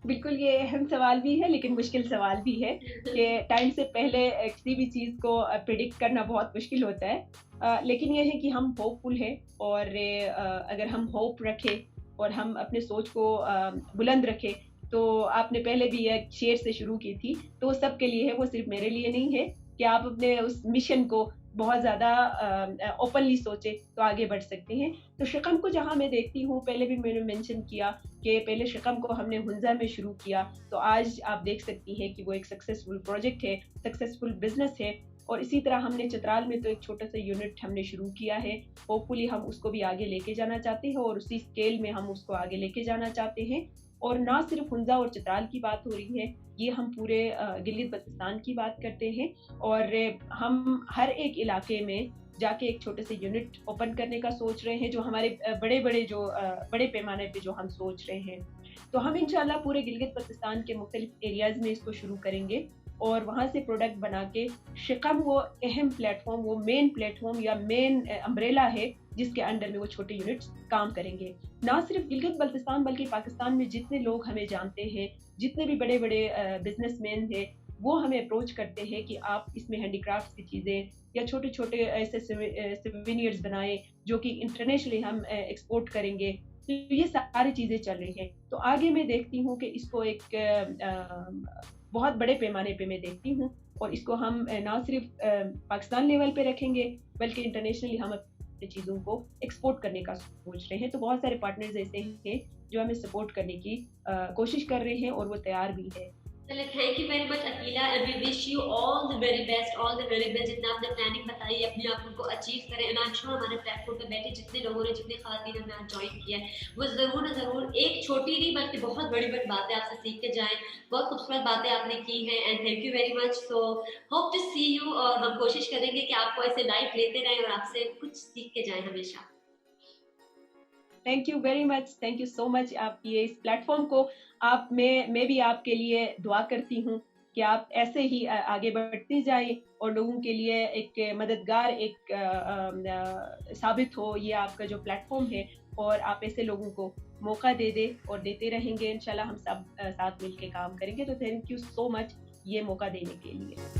बिल्कुल, ये अहम सवाल भी है लेकिन मुश्किल सवाल भी है कि टाइम से पहले किसी भी चीज़ को प्रिडिक्ट करना बहुत मुश्किल होता है। लेकिन ये है कि हम होपफुल हैं और अगर हम होप रखें और हम अपने सोच को बुलंद रखें, तो आपने पहले भी एक शेर से शुरू की थी, तो वो सब के लिए है, वो सिर्फ मेरे लिए नहीं है कि आप अपने उस मिशन को बहुत ज़्यादा ओपनली सोचे तो आगे बढ़ सकते हैं। तो शिकम को जहाँ मैं देखती हूँ, पहले भी मैंने मेंशन किया कि पहले शिकम को हमने हुंजा में शुरू किया, तो आज आप देख सकती हैं कि वो एक सक्सेसफुल प्रोजेक्ट है, सक्सेसफुल बिजनेस है। और इसी तरह हमने चित्राल में तो एक छोटा सा यूनिट हमने शुरू किया है, होपफुली हम उसको भी आगे लेके जाना चाहते हैं और उसी स्केल में हम उसको आगे लेके जाना चाहते हैं। और ना सिर्फ हुंजा और चित्राल की बात हो रही है, ये हम पूरे गिलगित बल्तिस्तान की बात करते हैं। और हम हर एक इलाके में जाके एक छोटे से यूनिट ओपन करने का सोच रहे हैं, जो हमारे बड़े पैमाने पे जो हम सोच रहे हैं। तो हम इंशाल्लाह पूरे गिलगित बल्तिस्तान के मुख्तलिफ एरियाज़ में इसको शुरू करेंगे और वहाँ से प्रोडक्ट बना के शिकम वो अहम प्लेटफॉर्म, वो मेन प्लेटफॉर्म या मेन अम्ब्रेला है जिसके अंडर में वो छोटे यूनिट्स काम करेंगे। ना सिर्फ गिलगित बल्तिस्तान बल्कि पाकिस्तान में जितने लोग हमें जानते हैं, जितने भी बड़े बड़े बिजनेसमैन हैं, वो हमें अप्रोच करते हैं कि आप इसमें हैंडीक्राफ्ट की चीज़ें या छोटे छोटे ऐसे सिविनियर्स बनाएं जो कि इंटरनेशनली हम एक्सपोर्ट करेंगे। तो ये सारी चीज़ें चल रही हैं। तो आगे मैं देखती हूँ कि इसको एक बहुत बड़े पैमाने पे मैं देखती हूँ और इसको हम ना सिर्फ पाकिस्तान लेवल पे रखेंगे बल्कि इंटरनेशनली हम अपनी चीज़ों को एक्सपोर्ट करने का सोच रहे हैं। तो बहुत सारे पार्टनर्स ऐसे हैं जो हमें सपोर्ट करने की कोशिश कर रहे हैं और वो तैयार भी है। चलिए, thank you very much Aqeela, and we wish you all the very best, all the very best. जितना आपने प्लानिंग बताई अपने आप उनको अचीव करें, एंड आई एम श्योर हमारे प्लेटफॉर्म पे बैठे जितने लोगों ने, जितनी ख़वातीन ने आज ज्वाइन किया है, वो ज़रूर ना ज़रूर एक छोटी नहीं बल्कि बहुत बड़ी बड़ी बातें आपसे सीख के जाएँ। बहुत खूबसूरत बातें आपने की हैं, and thank you very much. So hope to see you, और हम कोशिश करेंगे कि आपको ऐसे लाइव लेते रहें और आपसे कुछ सीख के जाएँ हमेशा। Thank you very much, thank you so much. आपकी ये इस प्लेटफॉर्म को मैं भी आपके लिए दुआ करती हूँ कि आप ऐसे ही आगे बढ़ते जाएं और लोगों के लिए एक मददगार साबित हो ये आपका जो प्लेटफॉर्म है, और आप ऐसे लोगों को मौका दे और देते रहेंगे। इंशाल्लाह हम सब साथ मिलके काम करेंगे। तो थैंक यू सो मच ये मौका देने के लिए।